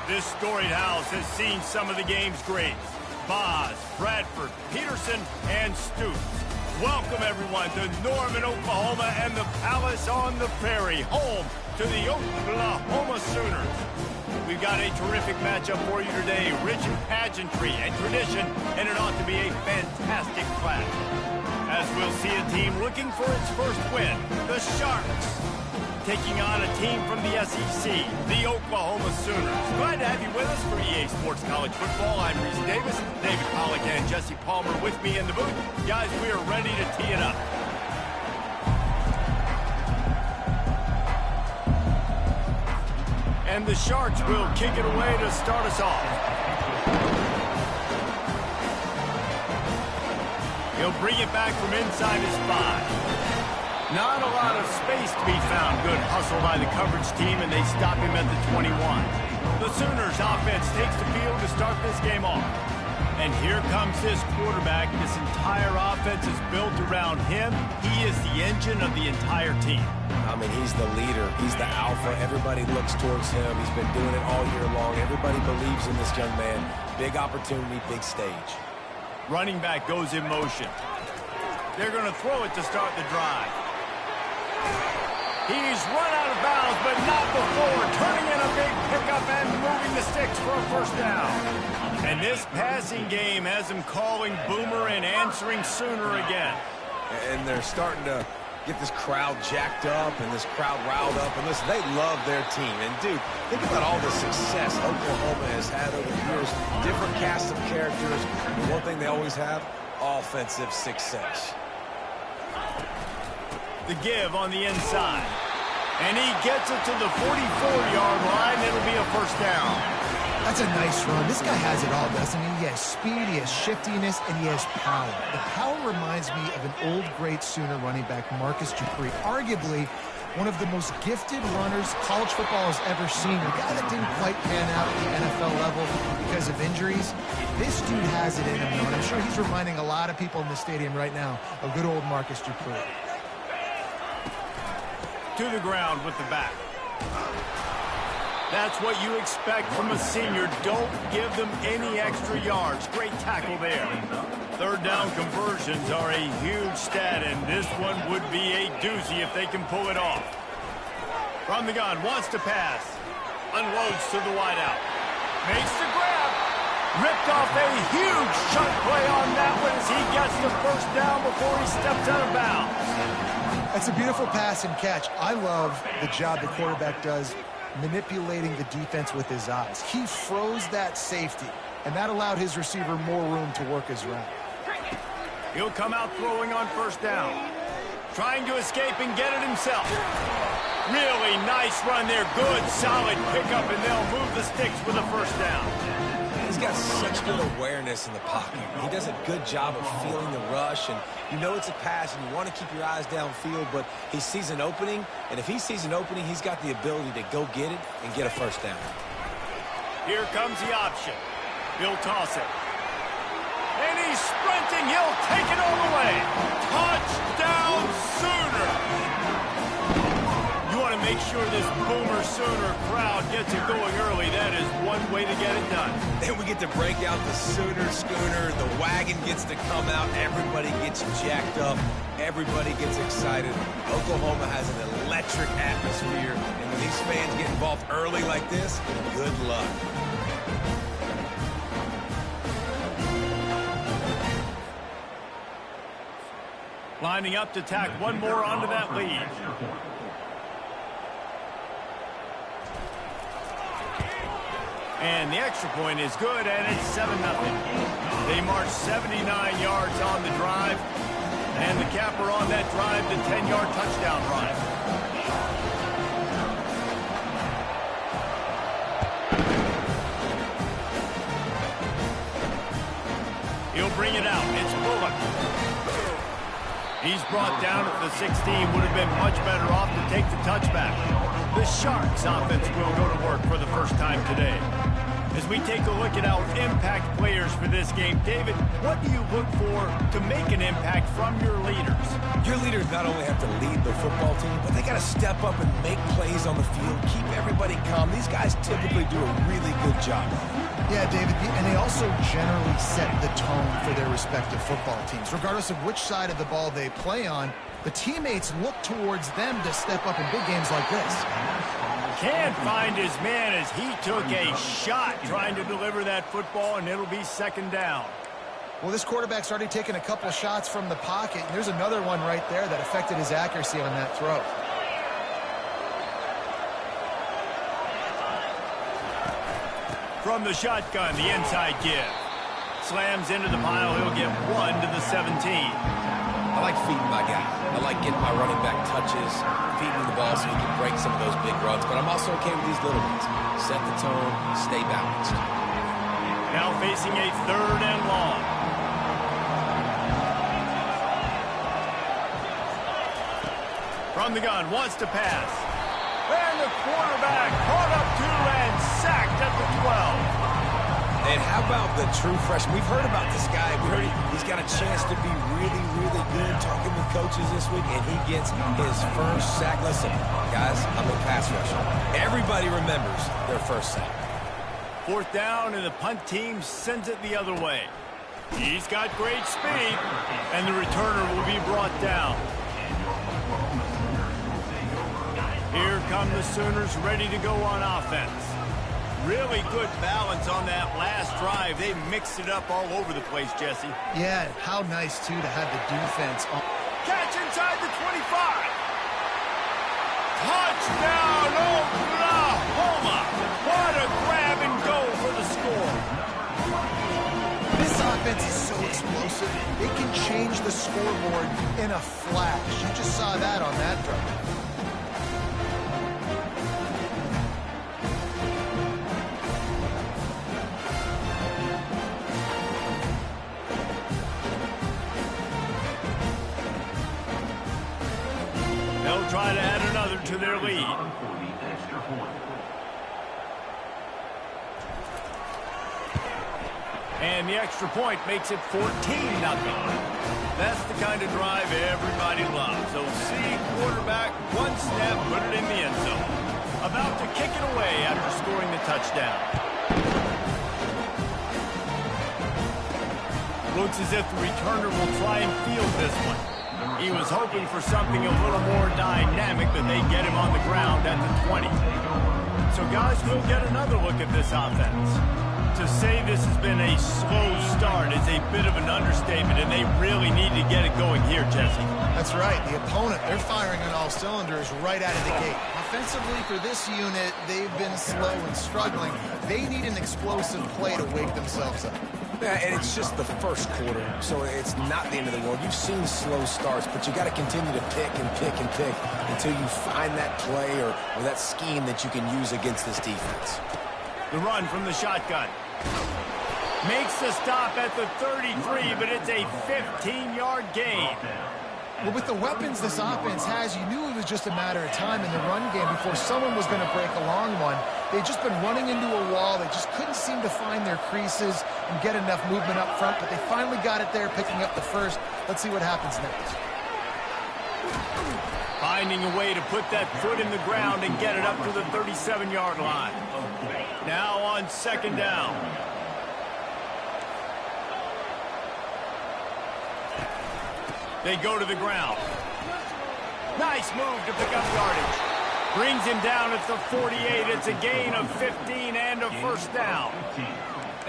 This storied house has seen some of the game's greats. Boz, Bradford, Peterson, and Stoops. Welcome, everyone, to Norman, Oklahoma, and the Palace on the Prairie, home to the Oklahoma Sooners. We've got a terrific matchup for you today, rich in pageantry and tradition, and it ought to be a fantastic clash. As we'll see a team looking for its first win, the Sharks, taking on a team from the SEC, the Oklahoma Sooners. Glad to have you with us for EA Sports College Football. I'm Reese Davis, David Pollack, and Jesse Palmer with me in the booth. Guys, we are ready to tee it up. And the Sharks will kick it away to start us off. He'll bring it back from inside his 5. Not a lot of space to be found. Good hustle by the coverage team, and they stop him at the 21. The Sooners offense takes the field to start this game off. And here comes this quarterback. This entire offense is built around him. He is the engine of the entire team. I mean, he's the leader. He's the alpha. Everybody looks towards him. He's been doing it all year long. Everybody believes in this young man. Big opportunity, big stage. Running back goes in motion. They're going to throw it to start the drive. He's run out of bounds, but not before turning in a big pickup and moving the sticks for a first down. And this passing game has him calling Boomer and answering Sooner again. And they're starting to get this crowd jacked up and this crowd riled up. And listen, they love their team. And, dude, think about all the success Oklahoma has had over the years. Different cast of characters. And one thing they always have, offensive success. The give on the inside. And he gets it to the 44-yard line. It'll be a first down. That's a nice run. This guy has it all, doesn't he? He has speed, he has shiftiness, and he has power. The power reminds me of an old great Sooner running back, Marcus Dupree. Arguably one of the most gifted runners college football has ever seen. A guy that didn't quite pan out at the NFL level because of injuries. This dude has it in him, though, and I'm sure he's reminding a lot of people in the stadium right now of good old Marcus Dupree. To the ground with the back. That's what you expect from a senior. Don't give them any extra yards. Great tackle there. Third down conversions are a huge stat, and this one would be a doozy if they can pull it off. From the gun, wants to pass. Unloads to the wideout. Makes the grab. Ripped off a huge chunk play on that one as he gets the first down before he steps out of bounds. That's a beautiful pass and catch. I love the job the quarterback does manipulating the defense with his eyes. He froze that safety, and that allowed his receiver more room to work his route. He'll come out throwing on first down. Trying to escape and get it himself. Really nice run there. Good, solid pickup, and they'll move the sticks with a first down. He's got such good awareness in the pocket. He does a good job of feeling the rush, and you know it's a pass, and you want to keep your eyes downfield, but he sees an opening, and if he sees an opening, he's got the ability to go get it and get a first down. Here comes the option. He'll toss it. And he's sprinting. He'll take it all the way. Touchdown, Sooner! You want to make sure this Boomer Sooner crowd gets it going early. That is one way to get it done. Then we get to break out the Sooner schooner. The wagon gets to come out. Everybody gets jacked up. Everybody gets excited. Oklahoma has an electric atmosphere. And when these fans get involved early like this, good luck. Lining up to tack one more onto that lead. And the extra point is good, and it's 7-0. They march 79 yards on the drive, and the capper on that drive, the 10-yard touchdown run. He'll bring it out. It's Bullock. He's brought down at the 16. Would have been much better off to take the touchback. The Sharks offense will go to work for the first time today. As we take a look at our impact players for this game, David, what do you look for to make an impact from your leaders? Your leaders not only have to lead the football team, but they got to step up and make plays on the field, keep everybody calm. These guys typically do a really good job. Yeah, David, and they also generally set the tone for their respective football teams. Regardless of which side of the ball they play on, the teammates look towards them to step up in big games like this. Can't find his man as he took a shot trying to deliver that football, and it'll be second down. Well, this quarterback's already taken a couple shots from the pocket, and there's another one right there that affected his accuracy on that throw. From the shotgun, the inside give. Slams into the pile. He'll get 1 to the 17. I like feeding my guy. I like getting my running back touches, feeding the ball so he can break some of those big runs. But I'm also okay with these little ones. Set the tone, stay balanced. Now facing a 3rd and long. From the gun, wants to pass. And the quarterback caught up to and sacked at the 12. And how about the true freshman? We've heard about this guy. We heard he's got a chance to be really, really good talking with coaches this week, and he gets his first sack. Listen, guys, I'm a pass rusher. Everybody remembers their first sack. 4th down, and the punt team sends it the other way. He's got great speed, and the returner will be brought down. Here come the Sooners ready to go on offense. Really good balance on that last drive. They mixed it up all over the place, Jesse. Yeah, how nice, too, to have the defense on. Catch inside the 25. Touchdown, Oklahoma. What a grab and go for the score. This offense is so explosive. It can change the scoreboard in a flash. You just saw that on that drive. They'll try to add another to their lead. And the extra point makes it 14-0. That's the kind of drive everybody loves. So see quarterback, one snap, put it in the end zone. About to kick it away after scoring the touchdown. Looks as if the returner will try and field this one. He was hoping for something a little more dynamic, but they get him on the ground at the 20. So guys, we'll get another look at this offense. To say this has been a slow start is a bit of an understatement, and they really need to get it going here, Jesse. That's right. The opponent, they're firing on all cylinders right out of the gate. Offensively, for this unit, they've been slow and struggling. They need an explosive play to wake themselves up. Yeah, and it's just the first quarter, so it's not the end of the world. You've seen slow starts, but you got to continue to pick and pick and pick until you find that play or that scheme that you can use against this defense. The run from the shotgun. Makes the stop at the 33, but it's a 15-yard gain. Well, with the weapons this offense has, you knew it was just a matter of time in the run game before someone was going to break a long one. They'd just been running into a wall. They just couldn't seem to find their creases and get enough movement up front, but they finally got it there, picking up the first. Let's see what happens next. Finding a way to put that foot in the ground and get it up to the 37-yard line. Now on 2nd down. They go to the ground. Nice move to pick up yardage. Brings him down at the 48. It's a gain of 15 and a first down.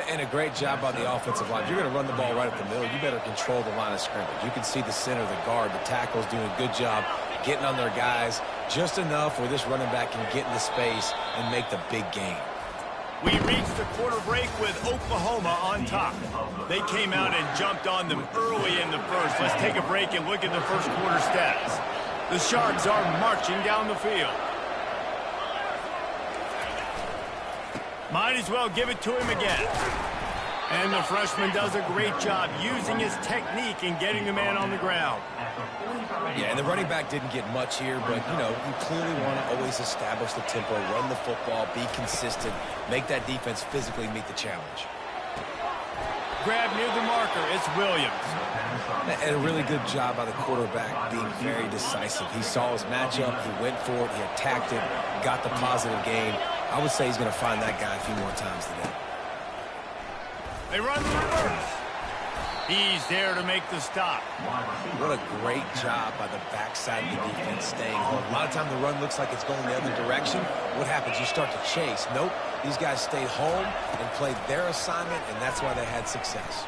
And a great job by the offensive line. If you're going to run the ball right at the middle, you better control the line of scrimmage. You can see the center, the guard, the tackles doing a good job getting on their guys just enough where this running back can get into space and make the big game. We reached the quarter break with Oklahoma on top. They came out and jumped on them early in the first. Let's take a break and look at the first quarter stats. The Sharks are marching down the field. Might as well give it to him again. And the freshman does a great job using his technique and getting the man on the ground. Yeah, and the running back didn't get much here, but, you know, you clearly want to always establish the tempo, run the football, be consistent, make that defense physically meet the challenge. Grab near the marker, it's Williams. And a really good job by the quarterback being very decisive. He saw his matchup, he went for it, he attacked it, got the positive gain. I would say he's going to find that guy a few more times today. They run the reverse. He's there to make the stop. What a great job by the backside of the defense staying home. A lot of time the run looks like it's going the other direction. What happens? You start to chase. Nope. These guys stayed home and played their assignment, and that's why they had success.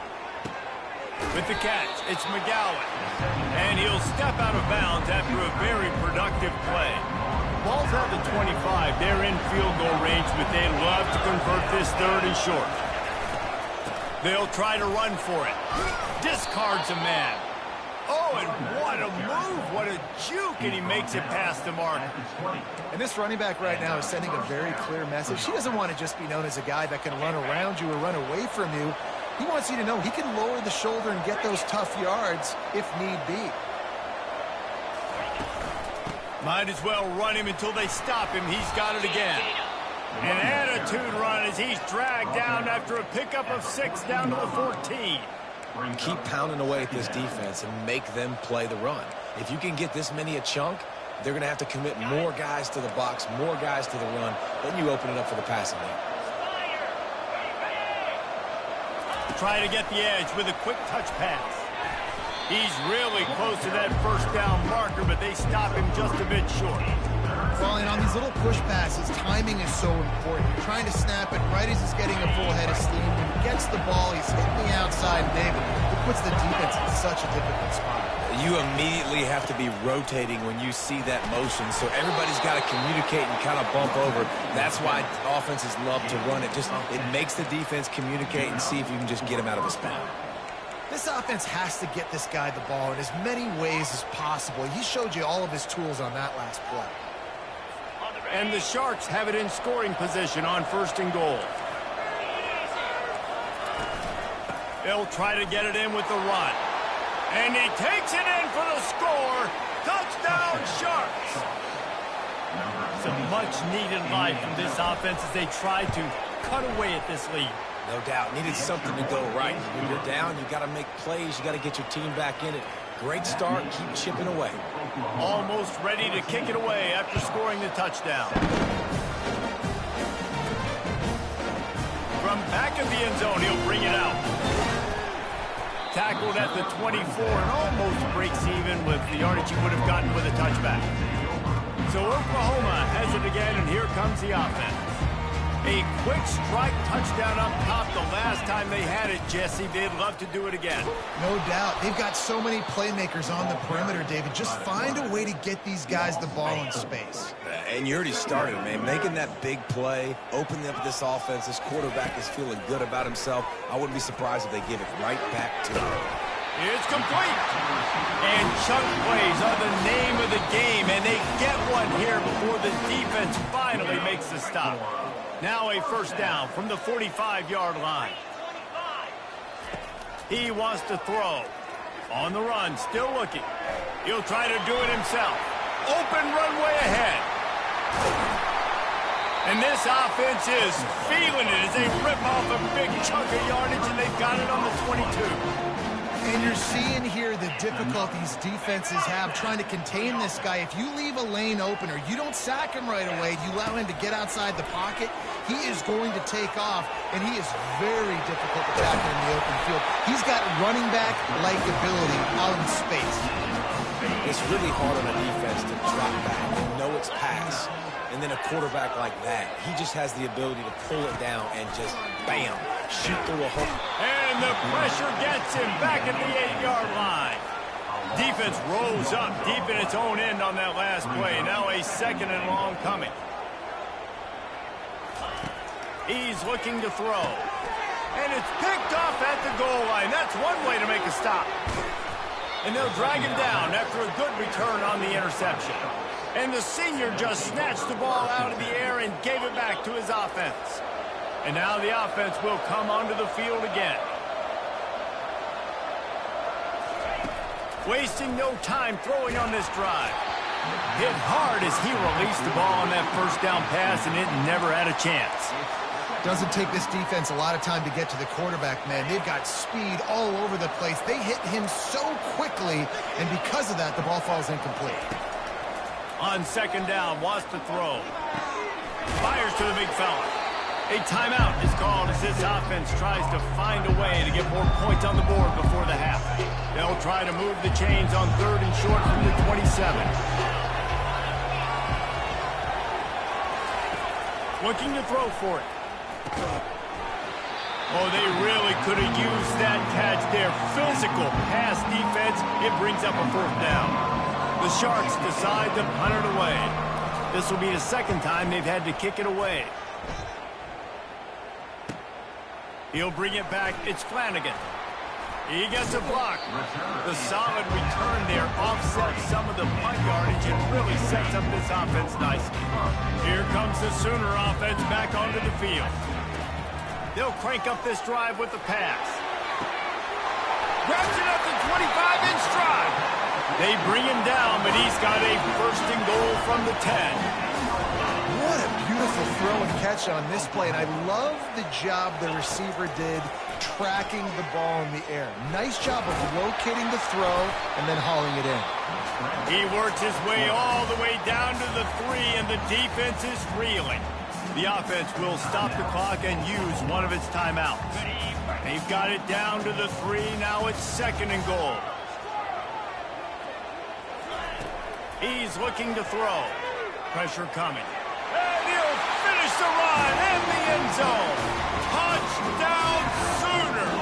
With the catch, it's McGowan. And he'll step out of bounds after a very productive play. Ball's at the 25. They're in field goal range, but they'd love to convert this third and short. They'll try to run for it. Discards a man. Oh, and what a move. What a juke. And he makes it past the mark. And this running back right now is sending a very clear message. He doesn't want to just be known as a guy that can run around you or run away from you. He wants you to know he can lower the shoulder and get those tough yards if need be. Might as well run him until they stop him. He's got it again. An attitude run as he's dragged down after a pickup of 6 down to the 14. Keep pounding away at this defense and make them play the run. If you can get this many a chunk, they're going to have to commit more guys to the box, more guys to the run. Then you open it up for the passing game. Try to get the edge with a quick touch pass. He's really close to that first down marker, but they stop him just a bit short. Well, and on these little push passes, timing is so important. You're trying to snap it right as he's getting a full head of steam. When he gets the ball, he's hitting the outside, David. It puts the defense in such a difficult spot. You immediately have to be rotating when you see that motion, so everybody's got to communicate and kind of bump over. That's why offenses love to run it. It makes the defense communicate and see if you can just get him out of a spot. This offense has to get this guy the ball in as many ways as possible. He showed you all of his tools on that last play. And the Sharks have it in scoring position on 1st and goal. They'll try to get it in with the run. And he takes it in for the score. Touchdown, Sharks. Some much-needed life from this offense as they try to cut away at this lead. No doubt. Needed something to go right. When you're down, you got to make plays. You got to get your team back in it. Great start. Keep chipping away. Almost ready to kick it away after scoring the touchdown. From back of the end zone, he'll bring it out. Tackled at the 24 and almost breaks even with the yardage he would have gotten with a touchback. So Oklahoma has it again, and here comes the offense. A quick strike touchdown up top the last time they had it, Jesse. They'd love to do it again. No doubt. They've got so many playmakers on the perimeter, David. Just find a way to get these guys the ball in space. And you already started, man. Making that big play, opening up this offense. This quarterback is feeling good about himself. I wouldn't be surprised if they give it right back to him. It's complete. And chunk plays are the name of the game, and they get one here before the defense finally makes the stop. Now a first down from the 45-yard line. He wants to throw. On the run, still looking. He'll try to do it himself. Open runway ahead. And this offense is feeling it as they rip off a big chunk of yardage, and they've got it on the 22. And you're seeing here the difficulties defenses have trying to contain this guy. If you leave a lane open or you don't sack him right away, you allow him to get outside the pocket, he is going to take off, and he is very difficult to tackle in the open field. He's got running back-like ability out in space. It's really hard on a defense to drop back and know it's pass. And then a quarterback like that, he just has the ability to pull it down and just, bam, shoot through a hole. And the pressure gets him back at the 8-yard line. Defense rolls up deep in its own end on that last play. Now a 2nd and long coming. He's looking to throw. And it's picked off at the goal line. That's one way to make a stop. And they'll drag him down after a good return on the interception. And the senior just snatched the ball out of the air and gave it back to his offense. And now the offense will come onto the field again. Wasting no time throwing on this drive. Hit hard as he released the ball on that first down pass, and it never had a chance. Doesn't take this defense a lot of time to get to the quarterback, man. They've got speed all over the place. They hit him so quickly, and because of that, the ball falls incomplete. On second down, wants to throw. Fires to the big fella. A timeout is called as this offense tries to find a way to get more points on the board before the half. They'll try to move the chains on 3rd and short from the 27. Looking to throw for it. Oh, they really could have used that catch there. Physical pass defense. It brings up a 4th down. The Sharks decide to punt it away. This will be the second time they've had to kick it away. He'll bring it back. It's Flanagan. He gets a block. The solid return there offsets some of the punt yardage and really sets up this offense nicely. Here comes the Sooner offense back onto the field. They'll crank up this drive with the pass. Grabs it up the 25-inch drive. They bring him down, but he's got a 1st and goal from the 10. What a beautiful throw and catch on this play, and I love the job the receiver did tracking the ball in the air. Nice job of locating the throw and then hauling it in. He works his way all the way down to the 3, and the defense is reeling. The offense will stop the clock and use one of its timeouts. They've got it down to the 3. Now it's 2nd and goal. He's looking to throw. Pressure coming. And he'll finish the run in the end zone. Touchdown Sooners!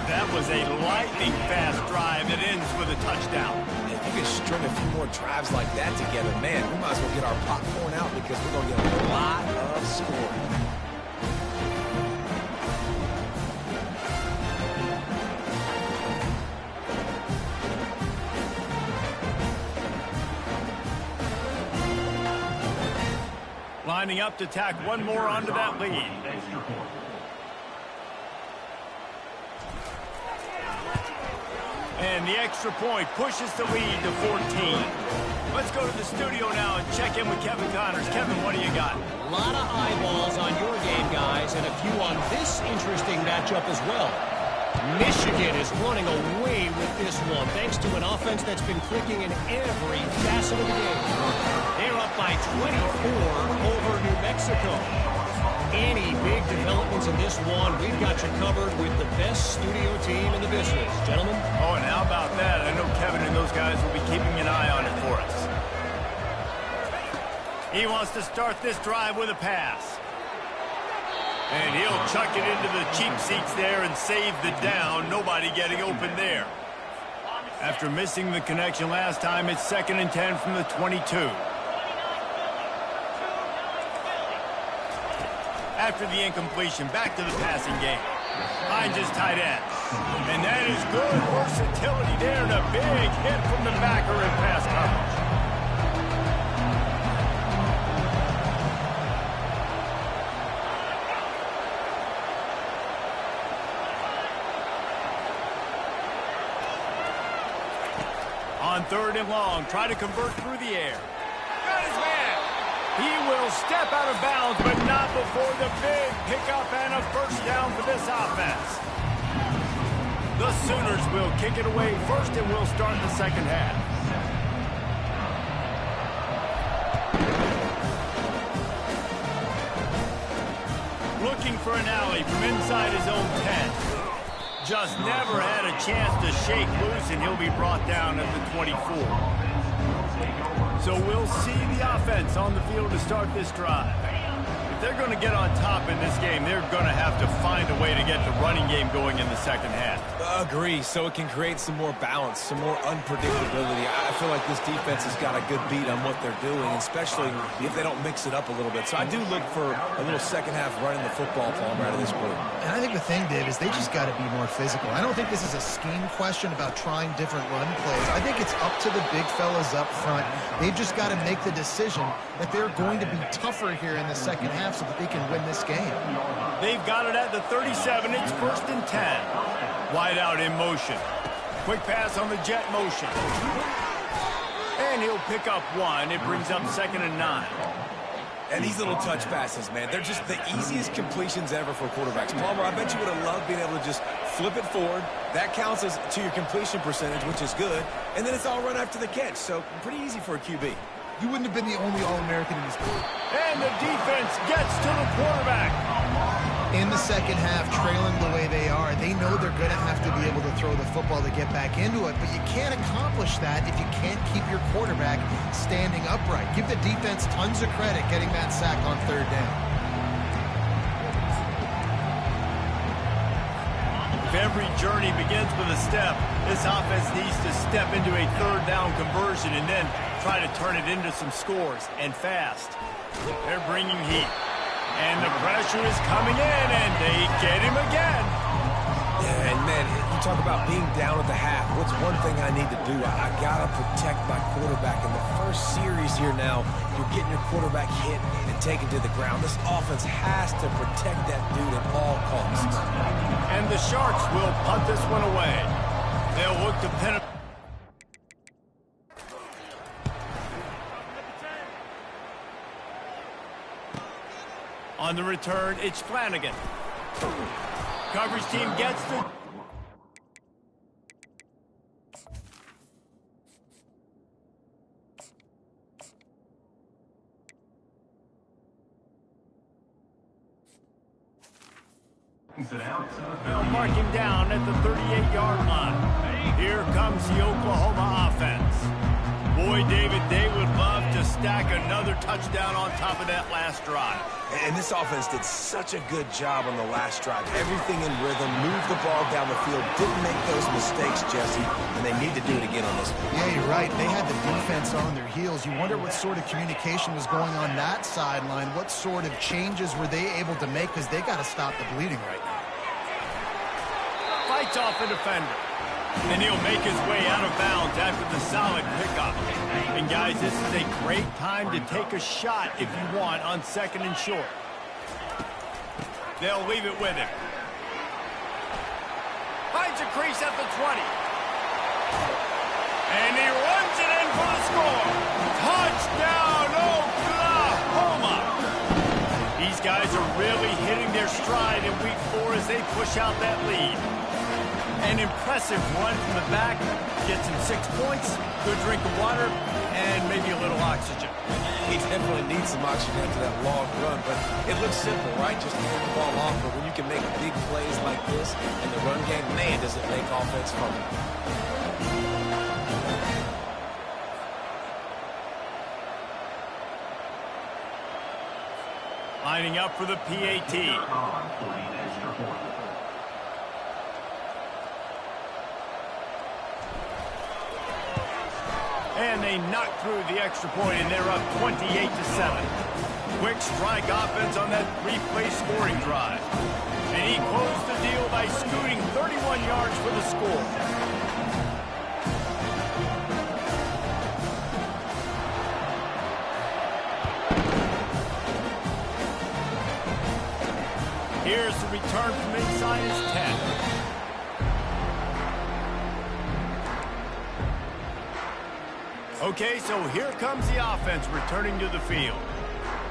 That was a lightning-fast drive that ends with a touchdown. If you can string a few more drives like that together, man, we might as well get our popcorn out because we're going to get a lot of scoring. Lining up to tack one more onto that lead. And the extra point pushes the lead to 14. Let's go to the studio now and check in with Kevin Connors. Kevin, what do you got? A lot of eyeballs on your game, guys, and a few on this interesting matchup as well. Michigan is running away with this one, thanks to an offense that's been clicking in every facet of the game. They're up by 24 over New Mexico. Any big developments in this one, we've got you covered with the best studio team in the business. Gentlemen? Oh, and how about that? I know Kevin and those guys will be keeping an eye on it for us. He wants to start this drive with a pass. And he'll chuck it into the cheap seats there and save the down. Nobody getting open there. After missing the connection last time, it's 2nd and 10 from the 22. After the incompletion, back to the passing game. Finds his tight end. And that is good versatility there and a big hit from the backer in pass coverage. On 3rd and long, try to convert through the air. Got his man. He will step out of bounds, but not before the big pickup and a 1st down for this offense. The Sooners will kick it away first, and we'll start the 2nd half. Looking for an alley from inside his own 10. Just never had a chance to shake loose, and he'll be brought down at the 24. So we'll see the offense on the field to start this drive. If they're going to get on top in this game, they're going to have to find a way to get the running game going in the 2nd half. Agree, so it can create some more balance, some more unpredictability. I feel like this defense has got a good beat on what they're doing, especially if they don't mix it up a little bit. So I do look for a little 2nd half running the football Palmer out of this group. And I think the thing, Dave, is they just got to be more physical. I don't think this is a scheme question about trying different run plays. I think it's up to the big fellas up front. They've just got to make the decision that they're going to be tougher here in the 2nd half. half so that they can win this game. They've got it at the 37. It's 1st and 10. Wide out in motion. Quick pass on the jet motion. And he'll pick up one. It brings up 2nd and 9. And these little touch passes, man, they're just the easiest completions ever for quarterbacks. Palmer, I bet you would have loved being able to just flip it forward. That counts as to your completion percentage, which is good. And then it's all run after the catch, so pretty easy for a QB. You wouldn't have been the only All-American in this game. And the defense gets to the quarterback. In the second half, trailing the way they are, they know they're going to have to be able to throw the football to get back into it, but you can't accomplish that if you can't keep your quarterback standing upright. Give the defense tons of credit getting that sack on 3rd down. If every journey begins with a step, this offense needs to step into a 3rd down conversion and then try to turn it into some scores, and fast. They're bringing heat. And the pressure is coming in, and they get him again. Yeah, and man, you talk about being down at the half. What's one thing I need to do? I got to protect my quarterback. In the first series here now, you're getting your quarterback hit and taken to the ground. This offense has to protect that dude at all costs. And the Sharks will punt this one away. They'll look to pin it. On the return, it's Flanagan. Coverage team gets the... They'll mark him down at the 38-yard line. Here comes the Oklahoma offense. Boy, David, they would love to stack another touchdown on top of that last drive. And this offense did such a good job on the last drive. Everything in rhythm, moved the ball down the field, didn't make those mistakes, Jesse, and they need to do it again on this one. Yeah, you're right. They had the defense on their heels. You wonder what sort of communication was going on that sideline. What sort of changes were they able to make, because they got to stop the bleeding right now. Fights off a defender. And he'll make his way out of bounds after the solid pickup. And guys, this is a great time to take a shot if you want on 2nd and short. They'll leave it with him. Finds a crease at the 20. And he runs it in for the score. Touchdown, Oklahoma! These guys are really hitting their stride in week 4 as they push out that lead. An impressive run from the back, gets him 6 points, good drink of water, and maybe a little oxygen. He definitely needs some oxygen after that long run, but it looks simple, right? Just hand the ball off, but when you can make big plays like this in the run game, man, does it make offense fun. Lining up for the PAT. And they knock through the extra point, and they're up 28-7. Quick strike offense on that 3-play scoring drive. And he closed the deal by scooting 31 yards for the score. Here's the return from inside his 10. Okay, so here comes the offense returning to the field.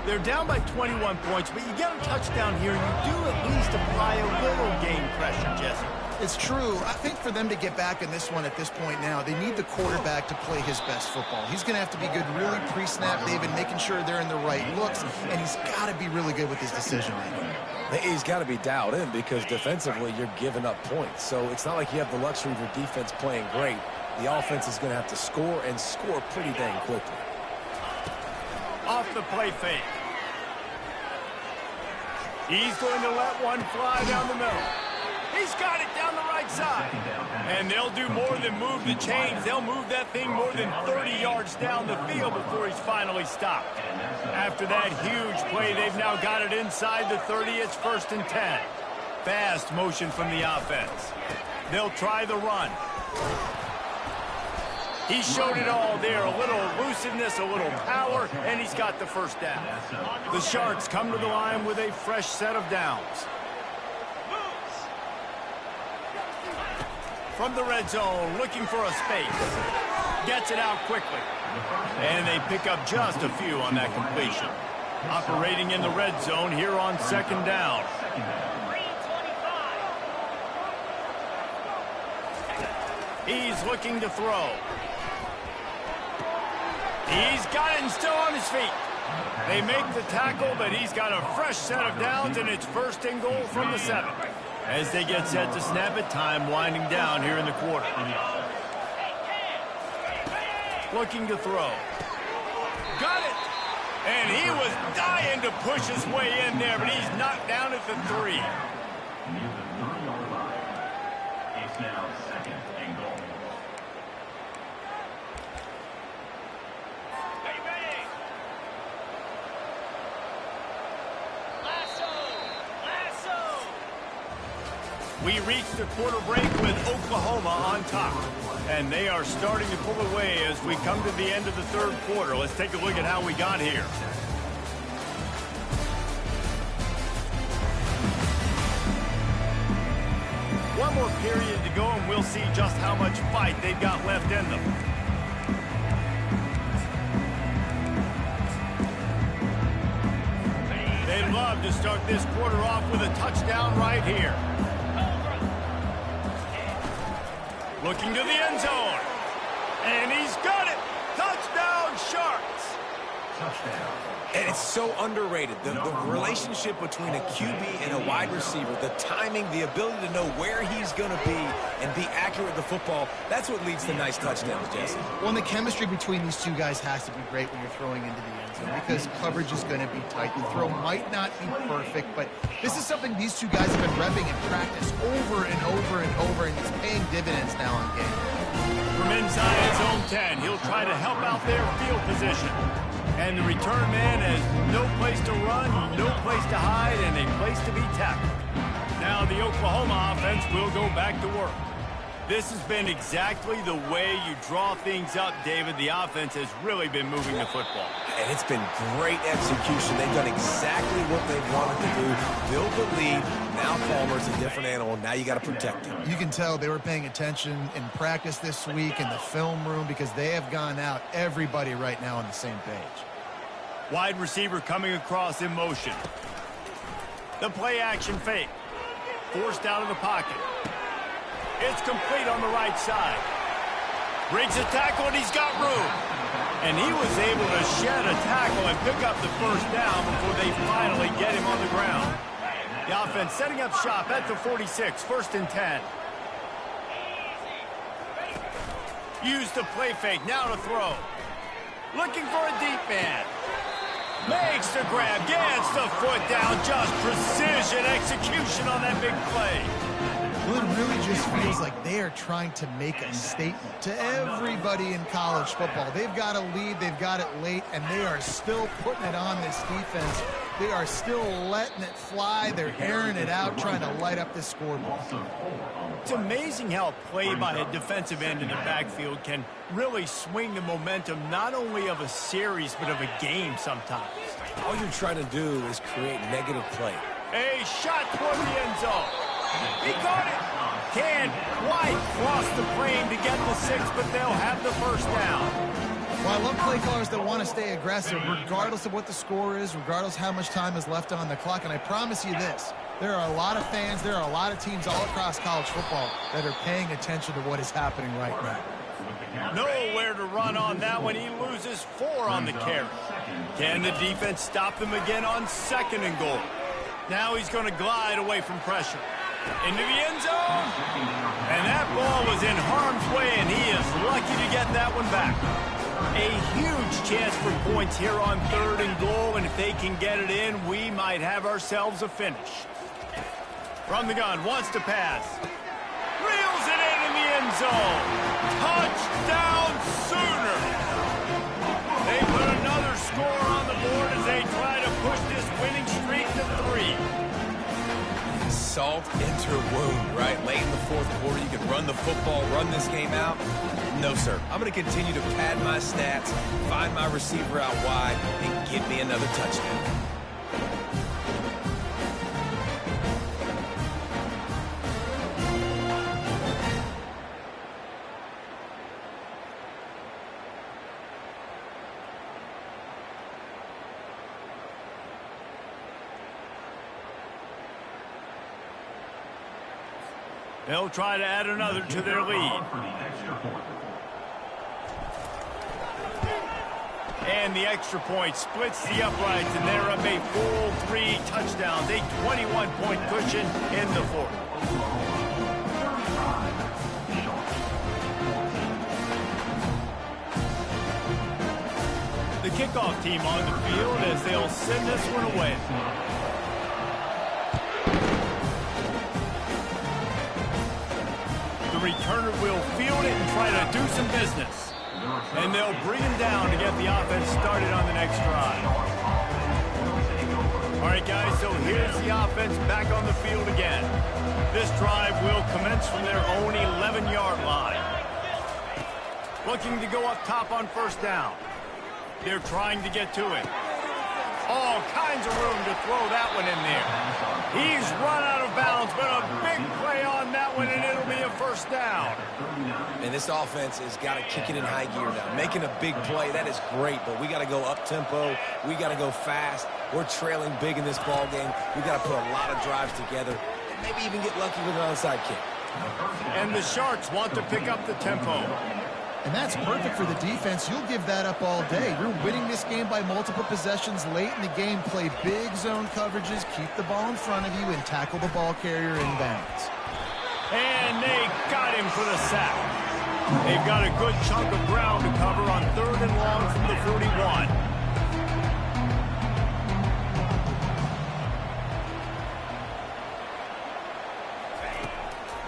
They're down by 21 points, but you get a touchdown here, you do at least apply a little game pressure, Jesse. It's true. I think for them to get back in this one at this point now, they need the quarterback to play his best football. He's going to have to be good really pre-snap, David, making sure they're in the right looks, and he's got to be really good with his decision-making. He's got to be dialed in because defensively you're giving up points. So it's not like you have the luxury of your defense playing great. The offense is going to have to score and score pretty dang quickly. Off the play fake. He's going to let one fly down the middle. He's got it down the right side. And they'll do more than move the chains. They'll move that thing more than 30 yards down the field before he's finally stopped. After that huge play, they've now got it inside the 30. It's 1st and 10. Fast motion from the offense. They'll try the run. He showed it all there, a little elusiveness, a little power, and he's got the first down. The Sharks come to the line with a fresh set of downs. From the red zone, looking for a space. Gets it out quickly. And they pick up just a few on that completion. Operating in the red zone here on second down. He's looking to throw. He's got it and still on his feet. They make the tackle, but he's got a fresh set of downs, and it's first and goal from the 7. As they get set to snap it, time winding down here in the quarter. Looking to throw. Got it! And he was dying to push his way in there, but he's knocked down at the 3. It's now second and goal. We reach the quarter break with Oklahoma on top. And they are starting to pull away as we come to the end of the third quarter. Let's take a look at how we got here. One more period to go, and we'll see just how much fight they've got left in them. They'd love to start this quarter off with a touchdown right here. Looking to the end zone. And he's got it. Touchdown, Sharks. Touchdown. And it's so underrated. The relationship between a QB and a wide receiver, the timing, the ability to know where he's going to be and be accurate with the football, that's what leads to nice touchdowns, Jesse. Well, and the chemistry between these two guys has to be great when you're throwing into the end zone because coverage is going to be tight. The throw might not be perfect, but this is something these two guys have been repping in practice over and over and over, and it's paying dividends now on game. From inside his own 10, he'll try to help out their field position. And the return man has no place to run, no place to hide, and a place to be tackled. Now the Oklahoma offense will go back to work. This has been exactly the way you draw things up, David. The offense has really been moving the football. And it's been great execution. They've done exactly what they wanted to do. Build the lead. Now Palmer's a different animal. Now you got to protect him. You can tell they were paying attention in practice this week in the film room because they have gone out, everybody right now on the same page. Wide receiver coming across in motion. The play action fake. Forced out of the pocket. It's complete on the right side. Breaks a tackle, and he's got room. And he was able to shed a tackle and pick up the first down before they finally get him on the ground. The offense setting up shop at the 46, first and 10. Use the play fake, now to throw. Looking for a deep man. Makes the grab, gets the foot down, just precision execution on that big play. Well, it really just feels like they are trying to make a statement to everybody in college football. They've got a lead, they've got it late, and they are still putting it on this defense. They are still letting it fly. They're airing it out, trying to light up this scoreboard. It's amazing how play by a defensive end in the backfield can really swing the momentum not only of a series but of a game sometimes. All you're trying to do is create negative play. A shot toward the end zone. He got it. Can't quite cross the plane to get the 6, but they'll have the first down. Well, I love play callers that want to stay aggressive regardless of what the score is, regardless how much time is left on the clock. And I promise you this, there are a lot of fans, there are a lot of teams all across college football that are paying attention to what is happening right now. Nowhere to run on that one. He loses 4 on the carry. Can the defense stop them again on second and goal? Now he's going to glide away from pressure. Into the end zone. And that ball was in harm's way, and he is lucky to get that one back. A huge chance for points here on third and goal, and if they can get it in, we might have ourselves a finish. From the gun, wants to pass. Reels it in the end zone. Touchdown Sooner. They put another score on the board as they try to push this winning streak to 3. salt into a wound, right? Late in the fourth quarter, you can run the football, run this game out. No, sir. I'm going to continue to pad my stats, find my receiver out wide, and get me another touchdown. They'll try to add another to their lead. And the extra point splits the uprights, and they're up a full 3 touchdowns, a 21-point cushion in the fourth. The kickoff team on the field as they'll send this one away. The returner will field it and try to do some business. And they'll bring him down to get the offense started on the next drive. All right, guys, so here's the offense back on the field again. This drive will commence from their own 11-yard line. Looking to go up top on first down. They're trying to get to it. All kinds of room to throw that one in there. He's run out of bounds, but a big play on that one, and it'll be a first down. And this offense has got to kick it in high gear now. Making a big play, that is great, but we got to go up-tempo. We got to go fast. We're trailing big in this ball game. We got to put a lot of drives together and maybe even get lucky with an onside kick. And the Sharks want to pick up the tempo. And that's perfect for the defense. You'll give that up all day. You're winning this game by multiple possessions late in the game. Play big zone coverages, keep the ball in front of you, and tackle the ball carrier in bounds. And they got him for the sack. They've got a good chunk of ground to cover on 3rd and long from the 41.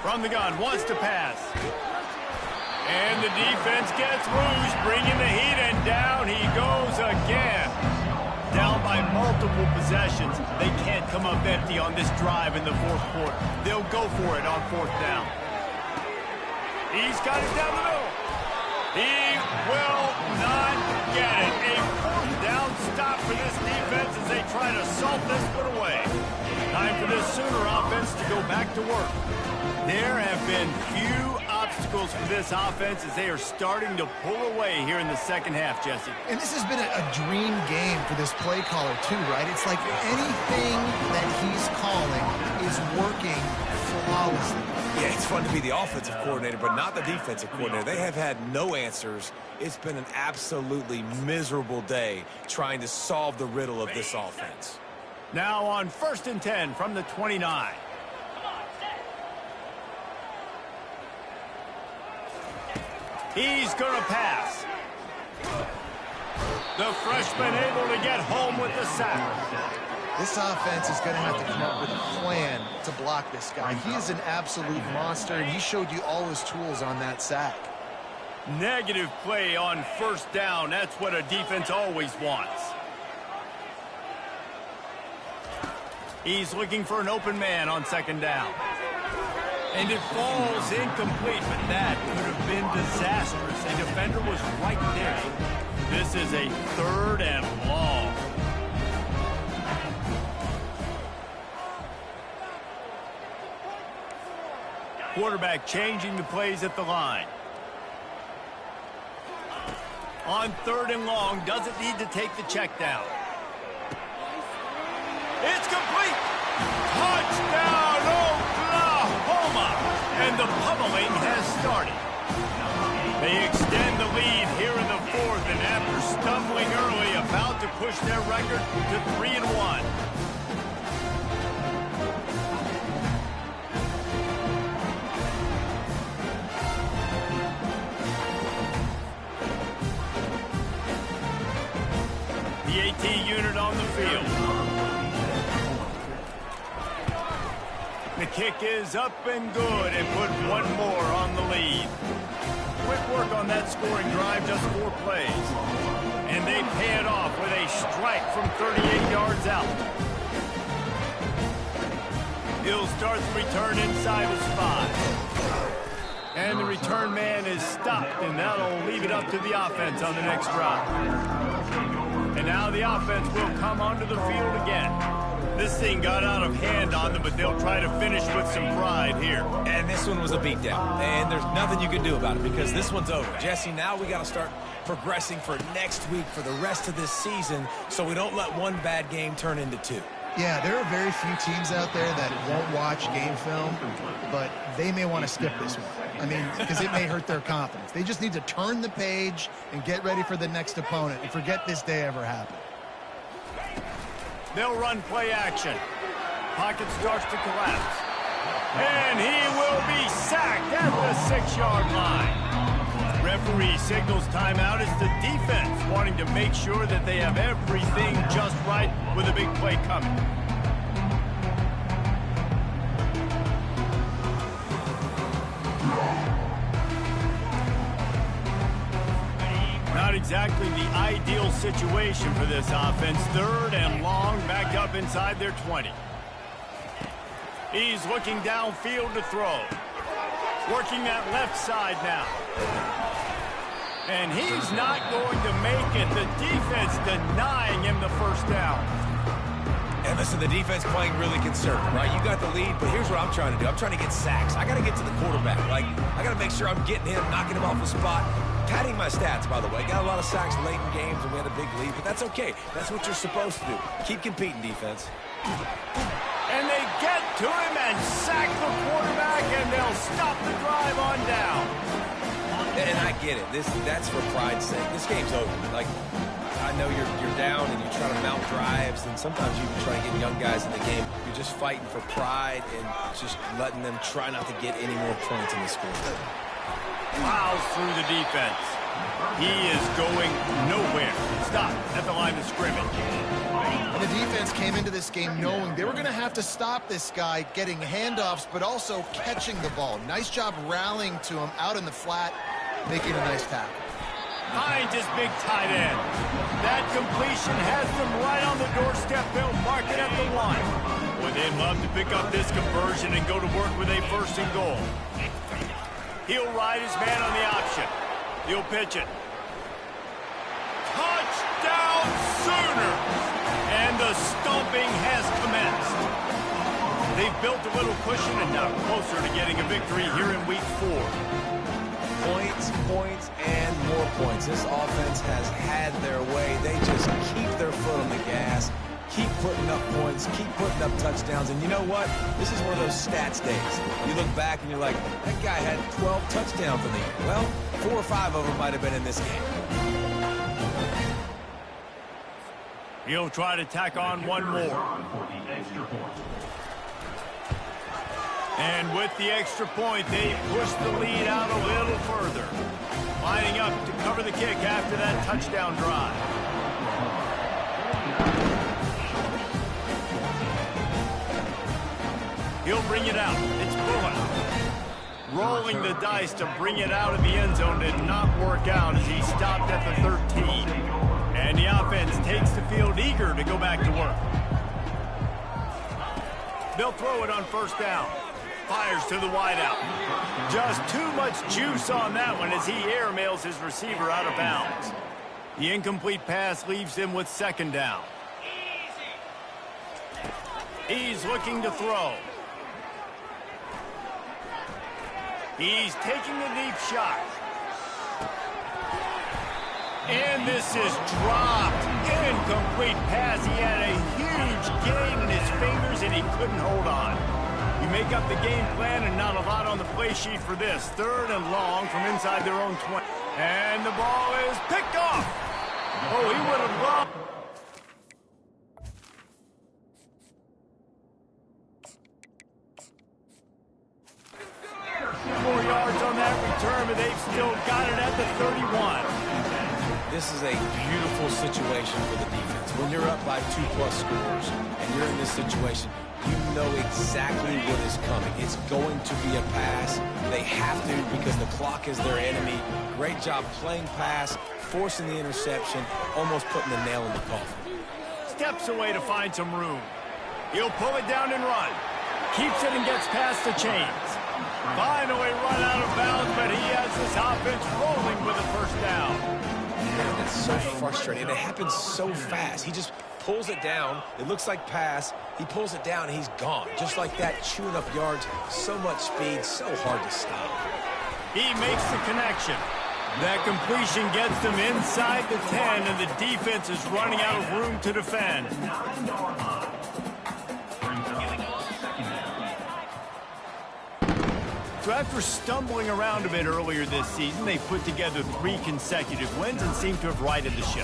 From the gun, wants to pass. And the defense gets loose, bringing the heat, and down he goes again. Down by multiple possessions. They can't come up empty on this drive in the fourth quarter. They'll go for it on 4th down. He's got it down the middle. He will not get it. A 4th down stop for this defense as they try to salt this one away. Time for this Sooner offense to go back to work. There have been few obstacles for this offense as they are starting to pull away here in the second half, Jesse. And this has been a dream game for this play caller, too, right? It's like anything that he's calling is working flawlessly. Yeah, it's fun to be the offensive coordinator, but not the defensive coordinator. They have had no answers. It's been an absolutely miserable day trying to solve the riddle of this offense. Now on 1st and 10 from the 29. He's going to pass. The freshman able to get home with the sack. This offense is going to have to come up with a plan to block this guy. He is an absolute monster, and he showed you all his tools on that sack. Negative play on 1st down. That's what a defense always wants. He's looking for an open man on 2nd down. And it falls incomplete, but that could have been disastrous. A defender was right there. This is a 3rd and long. Quarterback changing the plays at the line. On 3rd and long, doesn't need to take the check down. It's complete. Touchdown, Oklahoma. And the pummeling has started. They extend the lead here in the 4th, and after stumbling early, about to push their record to 3-1. The AT unit on the field. The kick is up and good, and put one more on the lead. Quick work on that scoring drive, just 4 plays. And they pay it off with a strike from 38 yards out. He'll start the return inside his 5. And the return man is stopped, and that'll leave it up to the offense on the next drive. And now the offense will come onto the field again. This thing got out of hand on them, but they'll try to finish with some pride here. And this one was a beatdown. And there's nothing you can do about it because this one's over. Jesse, now we got to start progressing for next week for the rest of this season so we don't let one bad game turn into 2. Yeah, there are very few teams out there that won't watch game film, but they may want to skip this one. I mean, because it may hurt their confidence. They just need to turn the page and get ready for the next opponent and forget this day ever happened. They'll run play action. Pocket starts to collapse. And he will be sacked at the 6-yard line. Referee signals timeout as the defense wanting to make sure that they have everything just right with a big play coming. Not exactly the ideal situation for this offense. 3rd and long, back up inside their 20. He's looking downfield to throw. Working that left side now. And he's not going to make it. The defense denying him the first down. And listen, the defense playing really conservative, right? You got the lead, but here's what I'm trying to do. I'm trying to get sacks. I got to get to the quarterback. Like, I got to make sure I'm getting him, knocking him off the spot. Padding my stats, by the way. Got a lot of sacks late in games, and we had a big lead, but that's okay. That's what you're supposed to do. Keep competing, defense. And they get to him and sack the quarterback, and they'll stop the drive on down. And I get it. That's for pride's sake. This game's over. Like, I know you're down and you're trying to mount drives, and sometimes you even try to get young guys in the game. You're just fighting for pride and just letting them try not to get any more points in the score. Plows through the defense. He is going nowhere. Stop at the line of scrimmage. And the defense came into this game knowing they were going to have to stop this guy getting handoffs, but also catching the ball. Nice job rallying to him out in the flat, making a nice tackle. Finds his big tight end. That completion has them right on the doorstep. They'll mark it at the 1. Well, they'd love to pick up this conversion and go to work with a 1st and goal. He'll ride his man on the option. He'll pitch it. Touchdown Sooners! And the stomping has commenced. They've built a little cushion and now closer to getting a victory here in week 4. Points, points, and more points. This offense has had their way. They just keep their foot on the gas, keep putting up points, keep putting up touchdowns. And you know what? This is one of those stats days. You look back and you're like, that guy had 12 touchdowns in the year. Well, 4 or 5 of them might have been in this game. He'll try to tack on one more. And with the extra point, they push the lead out a little further. Lining up to cover the kick after that touchdown drive. He'll bring it out. It's Bullock. Rolling the dice to bring it out of the end zone did not work out as he stopped at the 13. And the offense takes the field eager to go back to work. They'll throw it on 1st down. Fires to the wideout. Just too much juice on that one as he airmails his receiver out of bounds. The incomplete pass leaves him with 2nd down. He's looking to throw. He's taking the deep shot. And this is dropped. Incomplete pass. He had a huge gain in his fingers and he couldn't hold on. You make up the game plan and not a lot on the play sheet for this. 3rd and long from inside their own 20. And the ball is picked off. Oh, he would have loved. 4 yards on that return, but they've still got it at the 31. This is a beautiful situation for the defense. When you're up by 2+ scores and you're in this situation, you know exactly what is coming. It's going to be a pass. They have to because the clock is their enemy. Great job playing pass, forcing the interception, almost putting the nail in the coffin. Steps away to find some room. He'll pull it down and run. Keeps it and gets past the chains. Finally run out of bounds, but he has his offense rolling with a first down. Man, that's so frustrating. And it happens so fast. He just pulls it down. It looks like pass. He pulls it down, and he's gone. Just like that, chewing up yards. So much speed, so hard to stop. He makes the connection. That completion gets them inside the 10, and the defense is running out of room to defend. So after stumbling around a bit earlier this season, they put together 3 consecutive wins and seem to have righted the ship.